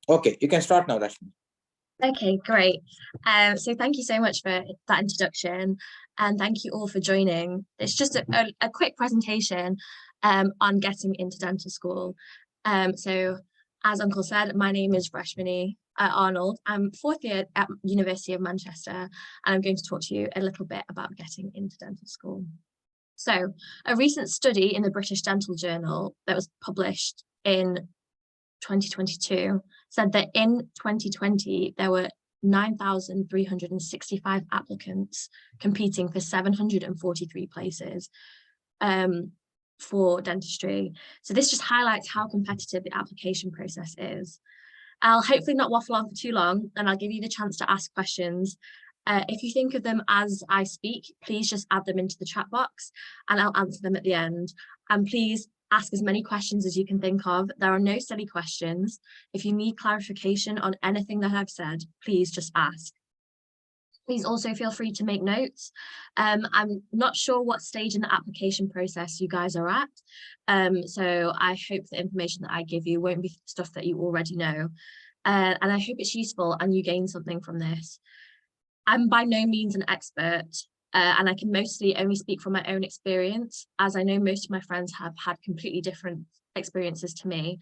Okay, you can start now, Rashmi. Okay, great. So thank you so much for that introduction, and thank you all for joining. It's just a quick presentation on getting into dental school. So as Uncle said, my name is Rashmini Arnold. I'm fourth year at University of Manchester, and I'm going to talk to you a little bit about getting into dental school. So a recent study in the British Dental Journal that was published in 2022 said that in 2020 there were 9,365 applicants competing for 743 places for dentistry. So this just highlights how competitive the application process is. I'll hopefully not waffle on for too long, and I'll give you the chance to ask questions. If you think of them as I speak, please just add them into the chat box and I'll answer them at the end. And please ask as many questions as you can think of. There are no silly questions. If you need clarification on anything that I've said, please just ask. Please also feel free to make notes. I'm not sure what stage in the application process you guys are at. So I hope the information that I give you won't be stuff that you already know. And I hope it's useful and you gain something from this. I'm by no means an expert, and I can mostly only speak from my own experience, as I know most of my friends have had completely different experiences to me.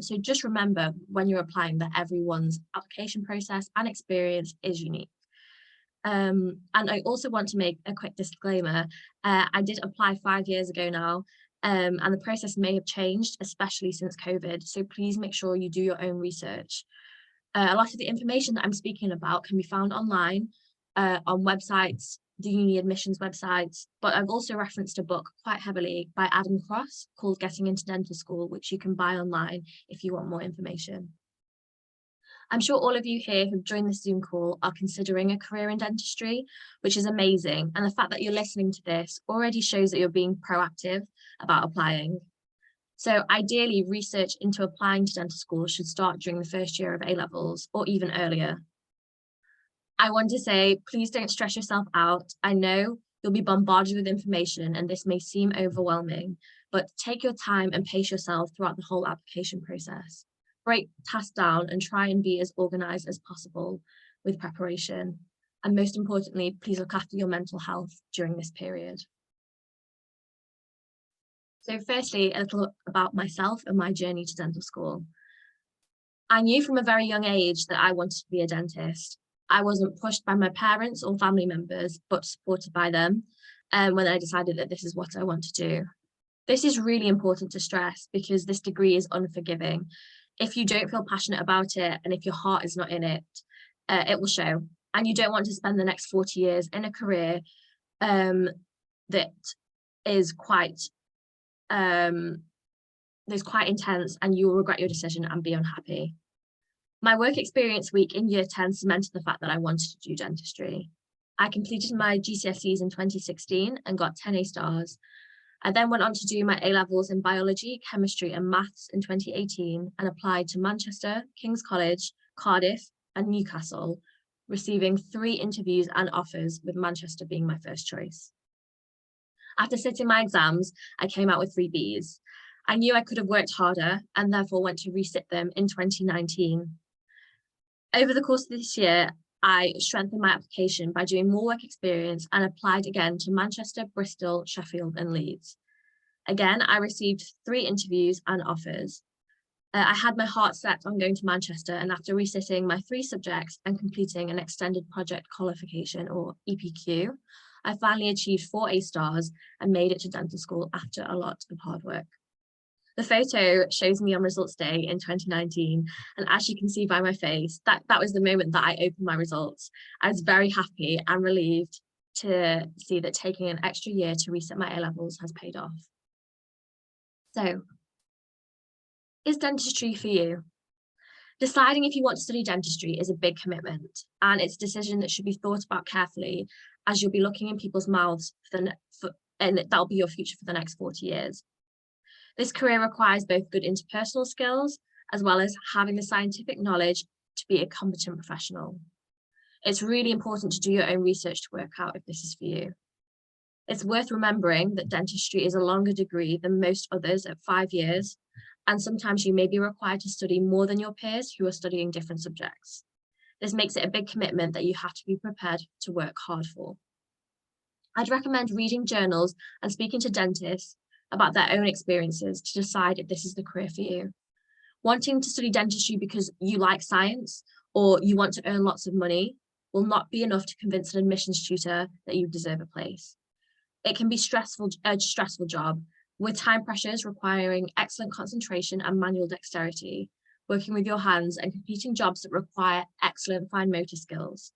So just remember when you're applying that everyone's application process and experience is unique. And I also want to make a quick disclaimer. I did apply 5 years ago now, and the process may have changed, especially since COVID. So please make sure you do your own research. A lot of the information that I'm speaking about can be found online on websites, the uni admissions websites, but I've also referenced a book quite heavily by Adam Cross called Getting into Dental School, which you can buy online if you want more information. I'm sure all of you here who've joined this Zoom call are considering a career in dentistry, which is amazing. And the fact that you're listening to this already shows that you're being proactive about applying. So ideally, research into applying to dental school should start during the first year of A-levels or even earlier. I want to say, please don't stress yourself out. I know you'll be bombarded with information and this may seem overwhelming, but take your time and pace yourself throughout the whole application process. Break tasks down and try and be as organized as possible with preparation. And most importantly, please look after your mental health during this period. So firstly, a little about myself and my journey to dental school. I knew from a very young age that I wanted to be a dentist. I wasn't pushed by my parents or family members, but supported by them when I decided that this is what I want to do. This is really important to stress because this degree is unforgiving. If you don't feel passionate about it and if your heart is not in it, it will show. And you don't want to spend the next 40 years in a career that is quite intense and you will regret your decision and be unhappy. My work experience week in year 10 cemented the fact that I wanted to do dentistry. I completed my GCSEs in 2016 and got 10 A stars. I then went on to do my A-levels in biology, chemistry and maths in 2018 and applied to Manchester, King's College, Cardiff and Newcastle, receiving 3 interviews and offers, with Manchester being my first choice. After sitting my exams, I came out with 3 Bs. I knew I could have worked harder and therefore went to resit them in 2019. Over the course of this year, I strengthened my application by doing more work experience and applied again to Manchester, Bristol, Sheffield and Leeds. Again, I received 3 interviews and offers. I had my heart set on going to Manchester, and after resitting my 3 subjects and completing an extended project qualification or EPQ, I finally achieved 4 A stars and made it to dental school after a lot of hard work. The photo shows me on results day in 2019, and as you can see by my face, that was the moment that I opened my results. I was very happy and relieved to see that taking an extra year to reset my A-levels has paid off. So, is dentistry for you? Deciding if you want to study dentistry is a big commitment, and it's a decision that should be thought about carefully, as you'll be looking in people's mouths and that'll be your future for the next 40 years. This career requires both good interpersonal skills as well as having the scientific knowledge to be a competent professional. It's really important to do your own research to work out if this is for you. It's worth remembering that dentistry is a longer degree than most others at 5 years, and sometimes you may be required to study more than your peers who are studying different subjects. This makes it a big commitment that you have to be prepared to work hard for. I'd recommend reading journals and speaking to dentists about their own experiences to decide if this is the career for you. Wanting to study dentistry because you like science or you want to earn lots of money will not be enough to convince an admissions tutor that you deserve a place. It can be a stressful job, with time pressures requiring excellent concentration and manual dexterity, working with your hands and completing jobs that require excellent fine motor skills.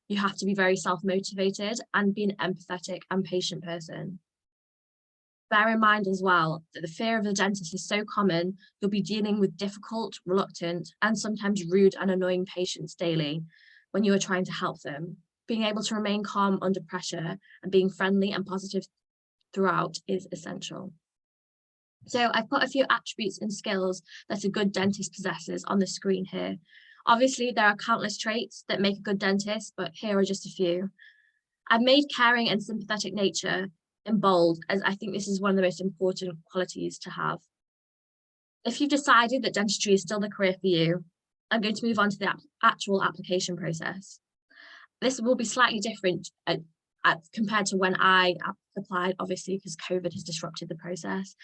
You have to be very self-motivated and be an empathetic and patient person. Bear in mind as well that the fear of the dentist is so common, you'll be dealing with difficult, reluctant, and sometimes rude and annoying patients daily when you are trying to help them. Being able to remain calm under pressure and being friendly and positive throughout is essential. So I've put a few attributes and skills that a good dentist possesses on the screen here. Obviously, there are countless traits that make a good dentist, but here are just a few. I've made caring and sympathetic nature in bold, as I think this is one of the most important qualities to have. If you've decided that dentistry is still the career for you, I'm going to move on to the actual application process. This will be slightly different compared to when I applied, obviously, because COVID has disrupted the process.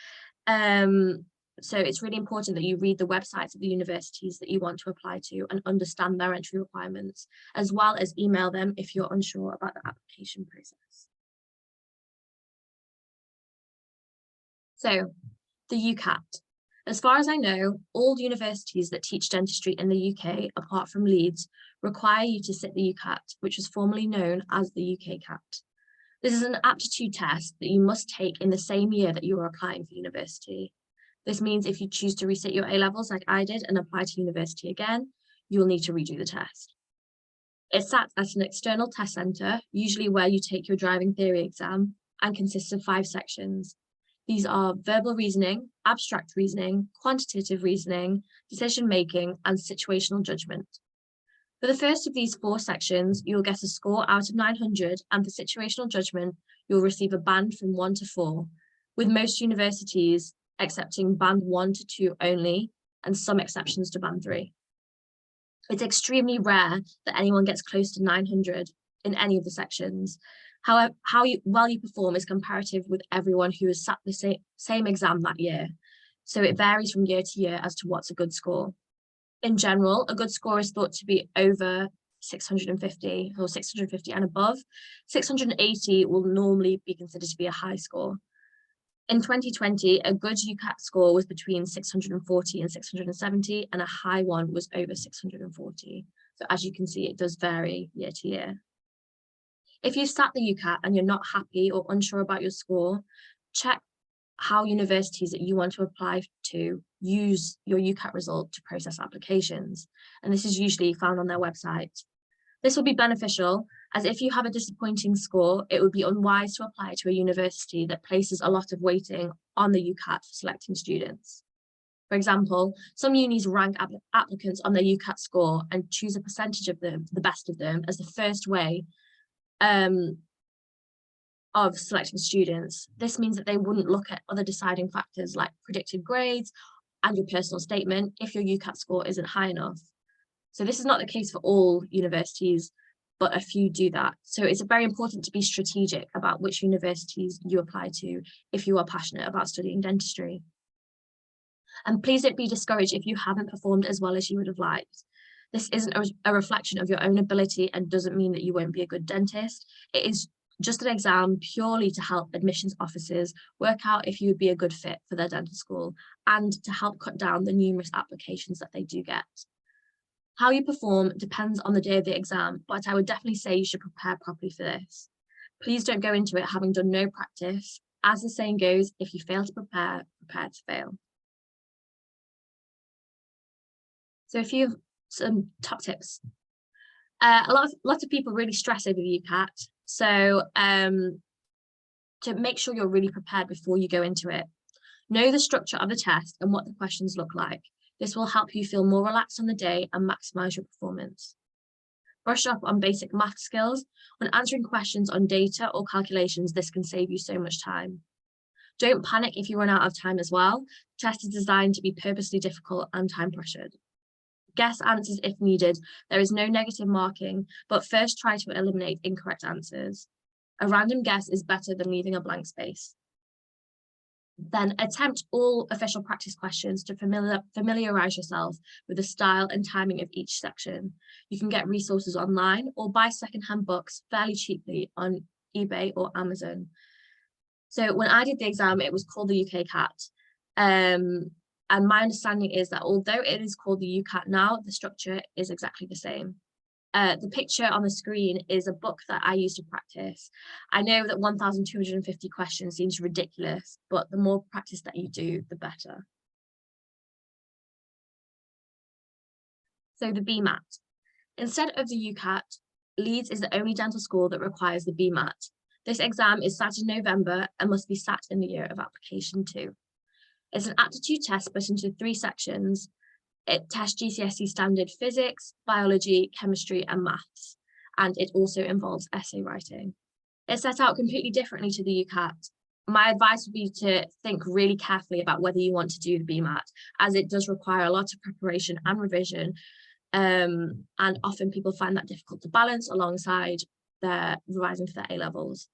So it's really important that you read the websites of the universities that you want to apply to and understand their entry requirements, as well as email them if you're unsure about the application process. So the UCAT. As far as I know, all universities that teach dentistry in the UK, apart from Leeds, require you to sit the UCAT, which was formerly known as the UKCAT. This is an aptitude test that you must take in the same year that you are applying for university. This means if you choose to resit your A-levels like I did and apply to university again, you will need to redo the test. It's sat at an external test centre, usually where you take your driving theory exam, and consists of 5 sections. These are verbal reasoning, abstract reasoning, quantitative reasoning, decision-making, and situational judgment. For the first of these 4 sections, you'll get a score out of 900, and for situational judgment, you'll receive a band from 1 to 4, with most universities accepting band 1 to 2 only, and some exceptions to band 3. It's extremely rare that anyone gets close to 900 in any of the sections. However, how well you perform is comparative with everyone who has sat the same exam that year. So it varies from year to year as to what's a good score. In general, a good score is thought to be over 650 or 650 and above. 680 will normally be considered to be a high score. In 2020, a good UCAT score was between 640 and 670, and a high one was over 640. So as you can see, it does vary year to year. If you've sat the UCAT and you're not happy or unsure about your score, check how universities that you want to apply to use your UCAT result to process applications. And this is usually found on their website. This will be beneficial, as if you have a disappointing score, it would be unwise to apply to a university that places a lot of weighting on the UCAT for selecting students. For example, some unis rank applicants on their UCAT score and choose a percentage of them, the best of them, as the first way of selecting students. This means that they wouldn't look at other deciding factors like predicted grades and your personal statement if your UCAT score isn't high enough. So this is not the case for all universities, but a few do that. So it's very important to be strategic about which universities you apply to if you are passionate about studying dentistry. And please don't be discouraged if you haven't performed as well as you would have liked. This isn't a reflection of your own ability and doesn't mean that you won't be a good dentist. It is just an exam purely to help admissions officers work out if you would be a good fit for their dental school and to help cut down the numerous applications that they do get. How you perform depends on the day of the exam, but I would definitely say you should prepare properly for this. Please don't go into it having done no practice. As the saying goes, if you fail to prepare, prepare to fail. So some top tips. A lot of people really stress over the UCAT. So to make sure you're really prepared before you go into it, know the structure of the test and what the questions look like. This will help you feel more relaxed on the day and maximize your performance. Brush up on basic math skills. When answering questions on data or calculations, this can save you so much time. Don't panic if you run out of time as well. The test is designed to be purposely difficult and time pressured. Guess answers if needed. There is no negative marking, but first try to eliminate incorrect answers. A random guess is better than leaving a blank space. Then attempt all official practice questions to familiarise yourself with the style and timing of each section. You can get resources online or buy secondhand books fairly cheaply on eBay or Amazon. So when I did the exam, it was called the UCAT. And my understanding is that although it is called the UCAT now, the structure is exactly the same. The picture on the screen is a book that I used to practice. I know that 1,250 questions seems ridiculous, but the more practice that you do, the better. So the BMAT. Instead of the UCAT, Leeds is the only dental school that requires the BMAT. This exam is sat in November and must be sat in the year of application too. It's an aptitude test split into 3 sections. It tests GCSE standard physics, biology, chemistry, and maths, and it also involves essay writing. It's set out completely differently to the UCAT. My advice would be to think really carefully about whether you want to do the BMAT, as it does require a lot of preparation and revision, and often people find that difficult to balance alongside their revising for their A-levels.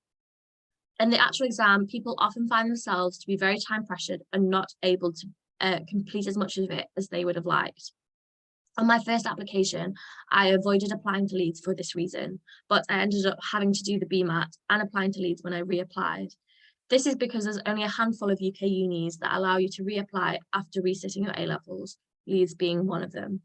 In the actual exam, people often find themselves to be very time pressured and not able to complete as much of it as they would have liked. On my first application, I avoided applying to Leeds for this reason, but I ended up having to do the BMAT and applying to Leeds when I reapplied. This is because there's only a handful of UK unis that allow you to reapply after resitting your A-levels, Leeds being one of them.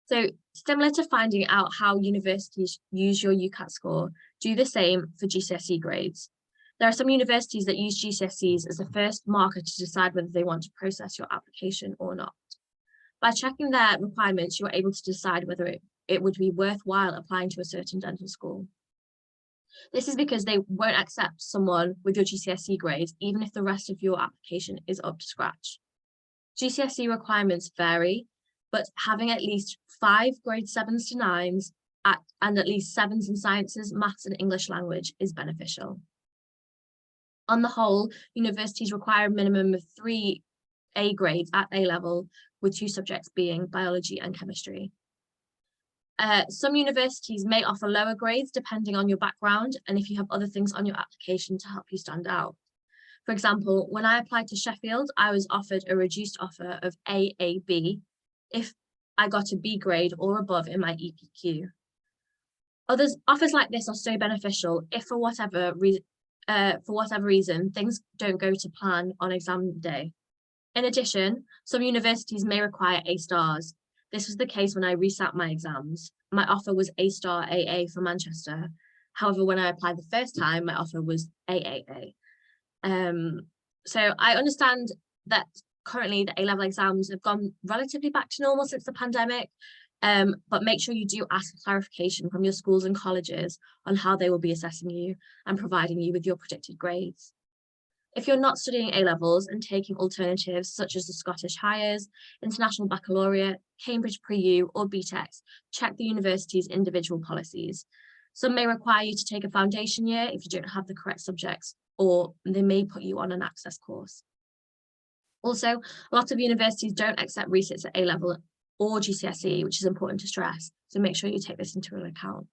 So similar to finding out how universities use your UCAT score, do the same for GCSE grades. There are some universities that use GCSEs as the first marker to decide whether they want to process your application or not. By checking their requirements, you're able to decide whether it would be worthwhile applying to a certain dental school. This is because they won't accept someone with your GCSE grades, even if the rest of your application is up to scratch. GCSE requirements vary, but having at least 5 grade 7s to 9s and at least 7s in sciences, maths, and English language is beneficial. On the whole, universities require a minimum of 3 A grades at A level, with 2 subjects being biology and chemistry. Some universities may offer lower grades depending on your background and if you have other things on your application to help you stand out. For example, when I applied to Sheffield, I was offered a reduced offer of AAB if I got a B grade or above in my EPQ. Offers like this are so beneficial if for whatever reason, things don't go to plan on exam day. In addition, some universities may require A stars. This was the case when I resat my exams. My offer was A star AA for Manchester. However, when I applied the first time, my offer was AAA. So I understand that currently the A-level exams have gone relatively back to normal since the pandemic, but make sure you do ask for clarification from your schools and colleges on how they will be assessing you and providing you with your predicted grades. If you're not studying A-levels and taking alternatives such as the Scottish Highers, International Baccalaureate, Cambridge Pre-U or BTECs, check the university's individual policies. Some may require you to take a foundation year if you don't have the correct subjects, or they may put you on an access course. Also, a lot of universities don't accept resits at A-level or GCSE, which is important to stress, so make sure you take this into account.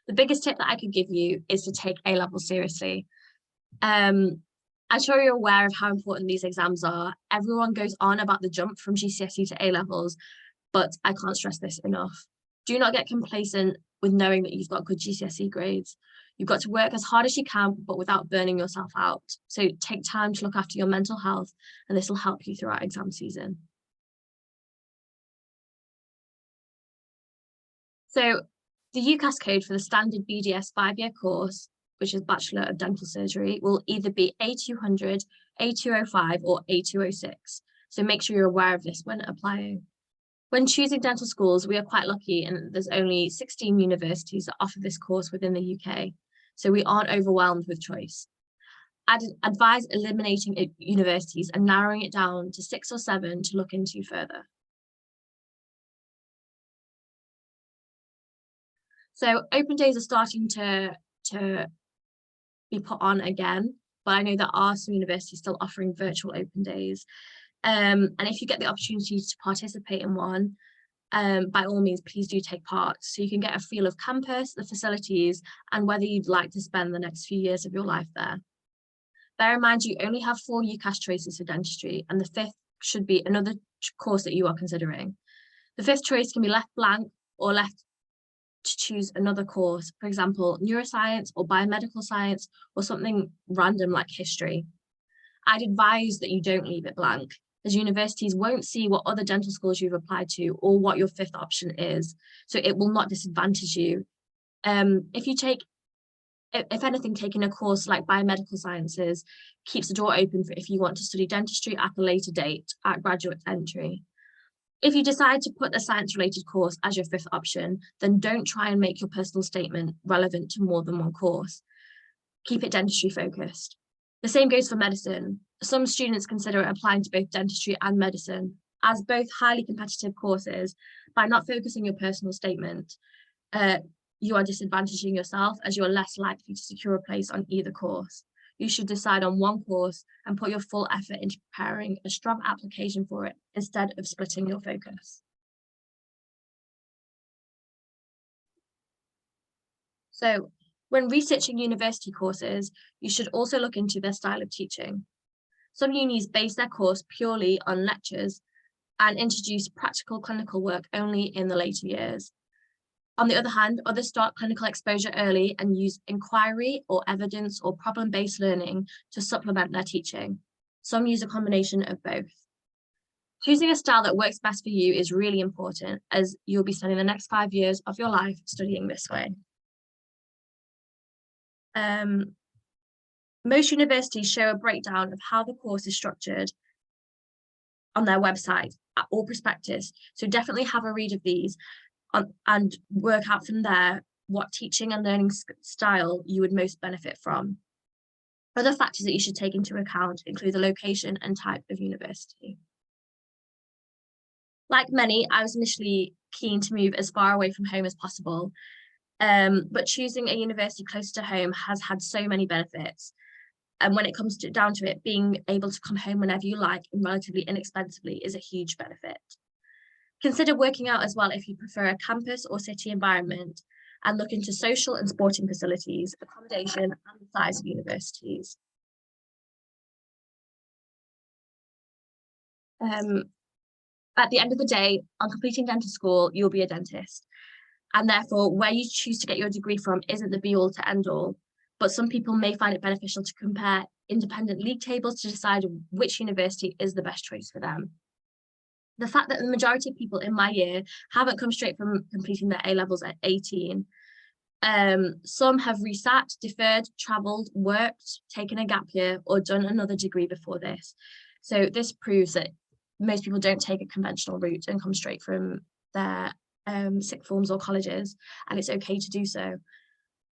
The biggest tip that I could give you is to take A-level seriously. I'm sure you're aware of how important these exams are. Everyone goes on about the jump from GCSE to A-levels, but I can't stress this enough. Do not get complacent with knowing that you've got good GCSE grades. You've got to work as hard as you can, but without burning yourself out. So take time to look after your mental health, and this will help you throughout exam season. So the UCAS code for the standard BDS 5-year course, which is Bachelor of Dental Surgery, will either be A200, A205 or A206. So make sure you're aware of this when applying. When choosing dental schools, we are quite lucky and there's only 16 universities that offer this course within the UK. So we aren't overwhelmed with choice. I'd advise eliminating universities and narrowing it down to 6 or 7 to look into further. So open days are starting to to be put on again, but I know there are some universities still offering virtual open days. And if you get the opportunity to participate in one, by all means, please do take part so you can get a feel of campus, the facilities, and whether you'd like to spend the next few years of your life there. Bear in mind, you only have 4 UCAT choices for dentistry, and the 5th should be another course that you are considering. The 5th choice can be left blank or left to choose another course, for example, neuroscience or biomedical science, or something random like history. I'd advise that you don't leave it blank, as universities won't see what other dental schools you've applied to or what your 5th option is, so it will not disadvantage you. If anything, taking a course like biomedical sciences keeps the door open for if you want to study dentistry at a later date at graduate entry. If you decide to put a science-related course as your 5th option, then don't try and make your personal statement relevant to more than one course. Keep it dentistry focused. The same goes for medicine. Some students consider applying to both dentistry and medicine as both highly competitive courses. By not focusing your personal statement, you are disadvantaging yourself, as you are less likely to secure a place on either course. You should decide on one course and put your full effort into preparing a strong application for it instead of splitting your focus. So, when researching university courses, you should also look into their style of teaching. Some unis base their course purely on lectures and introduce practical clinical work only in the later years. On the other hand, others start clinical exposure early and use inquiry or evidence or problem-based learning to supplement their teaching. Some use a combination of both. Choosing a style that works best for you is really important, as you'll be spending the next 5 years of your life studying this way. Most universities show a breakdown of how the course is structured on their website or prospectus, so definitely have a read of these and work out from there what teaching and learning style you would most benefit from. Other factors that you should take into account include the location and type of university. Like many, I was initially keen to move as far away from home as possible, but choosing a university close to home has had so many benefits. And when it comes down to it, being able to come home whenever you like and relatively inexpensively is a huge benefit. Consider working out as well if you prefer a campus or city environment, and look into social and sporting facilities, accommodation, and the size of universities. At the end of the day, on completing dental school, you'll be a dentist. And therefore, where you choose to get your degree from isn't the be-all to end-all, but some people may find it beneficial to compare independent league tables to decide which university is the best choice for them. The fact that the majority of people in my year haven't come straight from completing their A-levels at 18. Some have resat, deferred, travelled, worked, taken a gap year, or done another degree before this. So this proves that most people don't take a conventional route and come straight from their sixth forms or colleges, and it's okay to do so.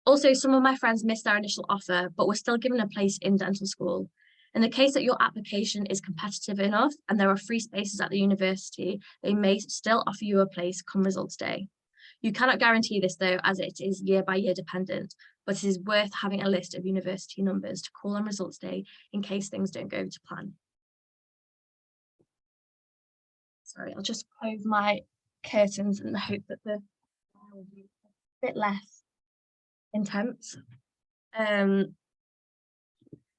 Also, some of my friends missed their initial offer, but were still given a place in dental school. In the case that your application is competitive enough and there are free spaces at the university, they may still offer you a place come results day. You cannot guarantee this though, as it is year by year dependent, but it is worth having a list of university numbers to call on results day in case things don't go to plan. Sorry, I'll just close my curtains in the hope that the will be a bit less intense.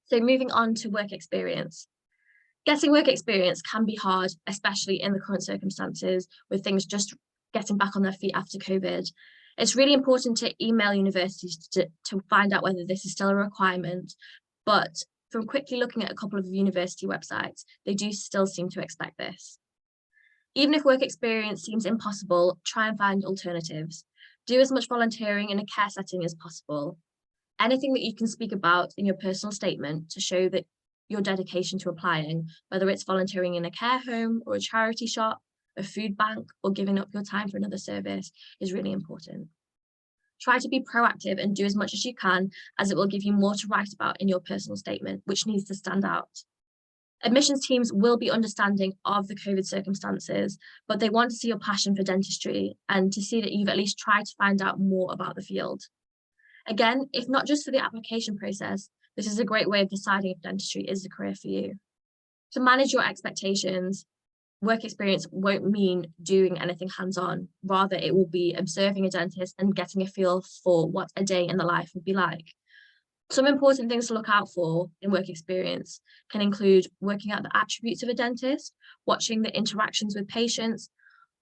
So moving on to work experience. Getting work experience can be hard, especially in the current circumstances with things just getting back on their feet after COVID. It's really important to email universities to find out whether this is still a requirement, but from quickly looking at a couple of university websites, they do still seem to expect this. Even if work experience seems impossible, try and find alternatives. Do as much volunteering in a care setting as possible. Anything that you can speak about in your personal statement to show that your dedication to applying, whether it's volunteering in a care home or a charity shop, a food bank, or giving up your time for another service, is really important. Try to be proactive and do as much as you can, as it will give you more to write about in your personal statement, which needs to stand out. Admissions teams will be understanding of the COVID circumstances, but they want to see your passion for dentistry and to see that you've at least tried to find out more about the field. Again, if not just for the application process, this is a great way of deciding if dentistry is the career for you. To manage your expectations, work experience won't mean doing anything hands-on. Rather, it will be observing a dentist and getting a feel for what a day in the life would be like. Some important things to look out for in work experience can include working out the attributes of a dentist, watching the interactions with patients,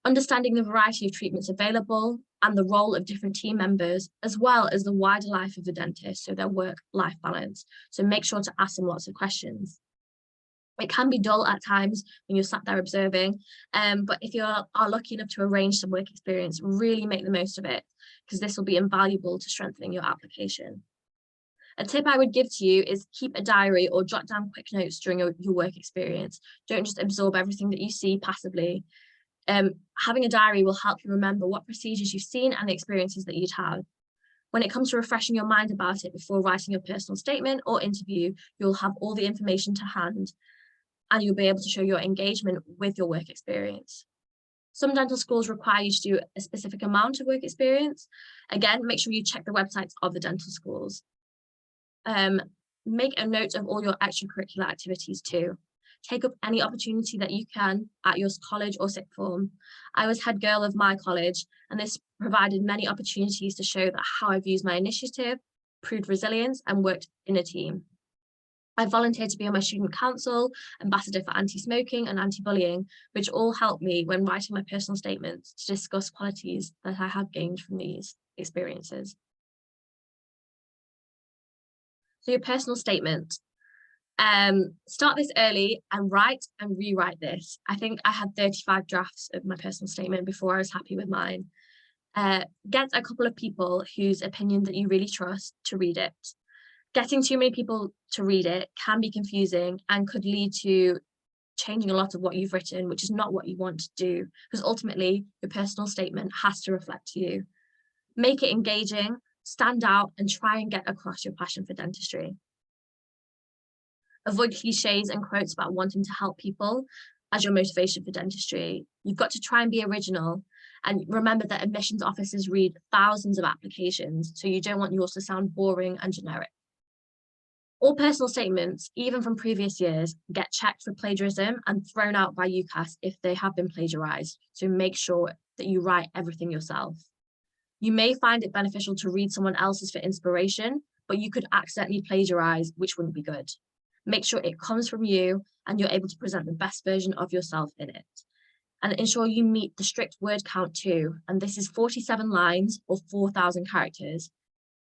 understanding the variety of treatments available and the role of different team members, as well as the wider life of the dentist, so their work-life balance. So make sure to ask them lots of questions. It can be dull at times when you're sat there observing, but if you are lucky enough to arrange some work experience, really make the most of it, because this will be invaluable to strengthening your application. A tip I would give to you is keep a diary or jot down quick notes during your work experience. Don't just absorb everything that you see passively. Having a diary will help you remember what procedures you've seen and the experiences that you'd have. When it comes to refreshing your mind about it before writing your personal statement or interview, you'll have all the information to hand and you'll be able to show your engagement with your work experience. Some dental schools require you to do a specific amount of work experience. Again, make sure you check the websites of the dental schools. Make a note of all your extracurricular activities too. Take up any opportunity that you can at your college or sixth form. I was head girl of my college, and this provided many opportunities to show that how I've used my initiative, proved resilience, and worked in a team. I volunteered to be on my student council, ambassador for anti-smoking and anti-bullying, which all helped me when writing my personal statements to discuss qualities that I have gained from these experiences. So your personal statement. Start this early and write and rewrite this. I think I had 35 drafts of my personal statement before I was happy with mine. Get a couple of people whose opinion that you really trust to read it. Getting too many people to read it can be confusing and could lead to changing a lot of what you've written, which is not what you want to do, because ultimately your personal statement has to reflect you. Make it engaging, stand out, and try and get across your passion for dentistry. Avoid cliches and quotes about wanting to help people as your motivation for dentistry. You've got to try and be original, and remember that admissions officers read thousands of applications, so you don't want yours to sound boring and generic. All personal statements, even from previous years, get checked for plagiarism and thrown out by UCAT if they have been plagiarized, so make sure that you write everything yourself. You may find it beneficial to read someone else's for inspiration, but you could accidentally plagiarize, which wouldn't be good. Make sure it comes from you and you're able to present the best version of yourself in it. And ensure you meet the strict word count too, and this is 47 lines or 4,000 characters.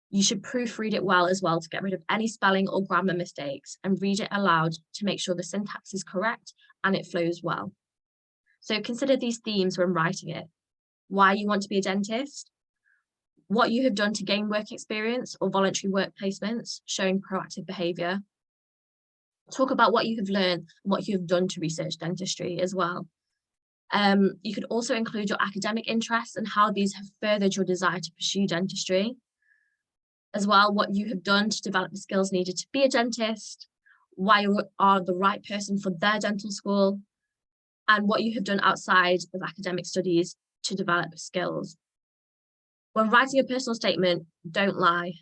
You should proofread it well as well to get rid of any spelling or grammar mistakes and read it aloud to make sure the syntax is correct and it flows well. So consider these themes when writing it. Why you want to be a dentist, what you have done to gain work experience or voluntary work placements, showing proactive behaviour. Talk about what you have learned and what you have done to research dentistry as well. You could also include your academic interests and how these have furthered your desire to pursue dentistry. As well, what you have done to develop the skills needed to be a dentist, why you are the right person for their dental school, and what you have done outside of academic studies to develop skills. When writing a personal statement, don't lie.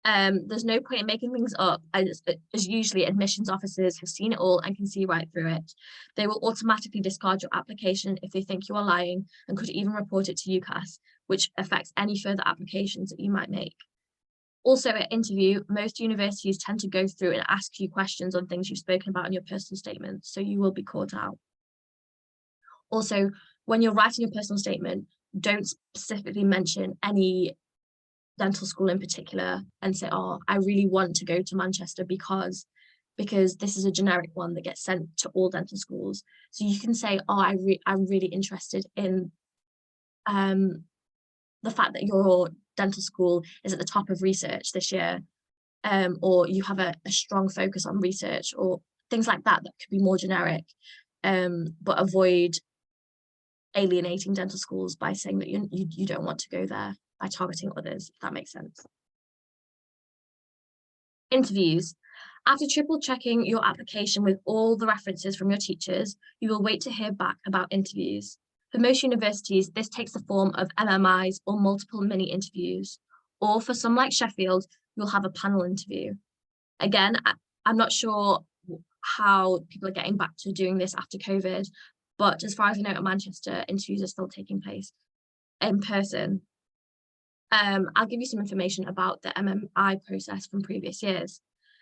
There's no point in making things up, as usually admissions officers have seen it all and can see right through it. They will automatically discard your application if they think you are lying and could even report it to UCAS, which affects any further applications that you might make. Also at interview, most universities tend to go through and ask you questions on things you've spoken about in your personal statement, so you will be caught out. Also, when you're writing your personal statement, don't specifically mention any dental school in particular and say, oh, I really want to go to Manchester because this is a generic one that gets sent to all dental schools. So you can say, oh, I'm really interested in the fact that your dental school is at the top of research this year, or you have a strong focus on research, or things like that could be more generic, but avoid alienating dental schools by saying that you don't want to go there, by targeting others, if that makes sense. Interviews. After triple checking your application with all the references from your teachers, you will wait to hear back about interviews. For most universities, this takes the form of MMIs or multiple mini interviews. Or for some like Sheffield, you'll have a panel interview. Again, I'm not sure how people are getting back to doing this after COVID, but as far as I know, at Manchester, interviews are still taking place in person. I'll give you some information about the MMI process from previous years.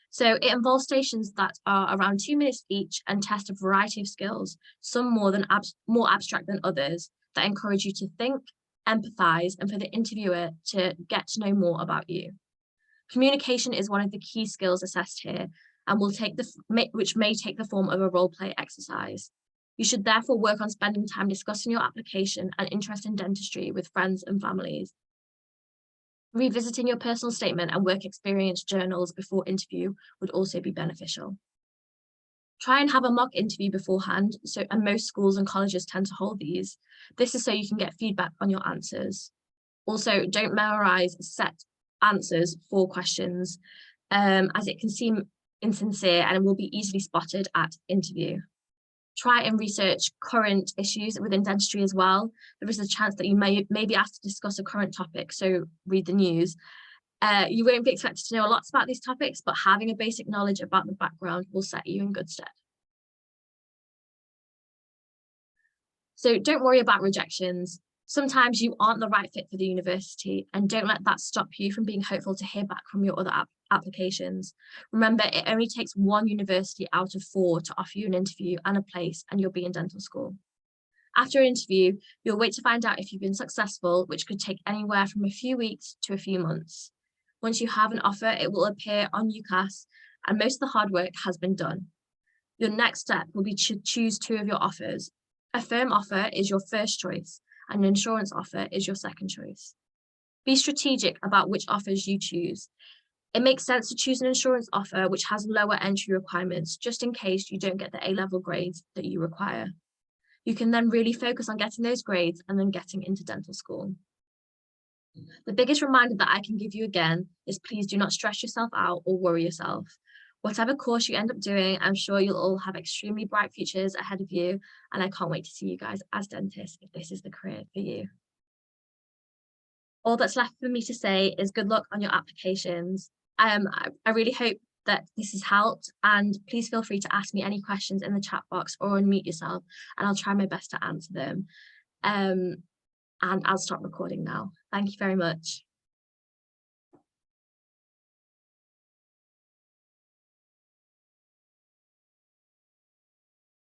So it involves stations that are around 2 minutes each and test a variety of skills, some more abstract than others, that encourage you to think, empathize, and for the interviewer to get to know more about you. Communication is one of the key skills assessed here and which may take the form of a role play exercise. You should therefore work on spending time discussing your application and interest in dentistry with friends and families. Revisiting your personal statement and work experience journals before interview would also be beneficial. Try and have a mock interview beforehand, and most schools and colleges tend to hold these. This is so you can get feedback on your answers. Also, don't memorize set answers for questions, as it can seem insincere and it will be easily spotted at interview. Try and research current issues within dentistry as well. There is a chance that you may be asked to discuss a current topic, so read the news. You won't be expected to know a lot about these topics, but having a basic knowledge about the background will set you in good stead. So don't worry about rejections. Sometimes you aren't the right fit for the university, and don't let that stop you from being hopeful to hear back from your other applications. Remember, it only takes one university out of 4 to offer you an interview and a place, and you'll be in dental school. After an interview, you'll wait to find out if you've been successful, which could take anywhere from a few weeks to a few months. Once you have an offer, it will appear on UCAT, and most of the hard work has been done. Your next step will be to choose 2 of your offers. A firm offer is your first choice, and an insurance offer is your second choice. Be strategic about which offers you choose. It makes sense to choose an insurance offer which has lower entry requirements, just in case you don't get the A-level grades that you require. You can then really focus on getting those grades and then getting into dental school. The biggest reminder that I can give you again is please do not stress yourself out or worry yourself. Whatever course you end up doing, I'm sure you'll all have extremely bright futures ahead of you, and I can't wait to see you guys as dentists if this is the career for you. All that's left for me to say is good luck on your applications. I really hope that this has helped, and please feel free to ask me any questions in the chat box or unmute yourself, and I'll try my best to answer them. And I'll stop recording now. Thank you very much.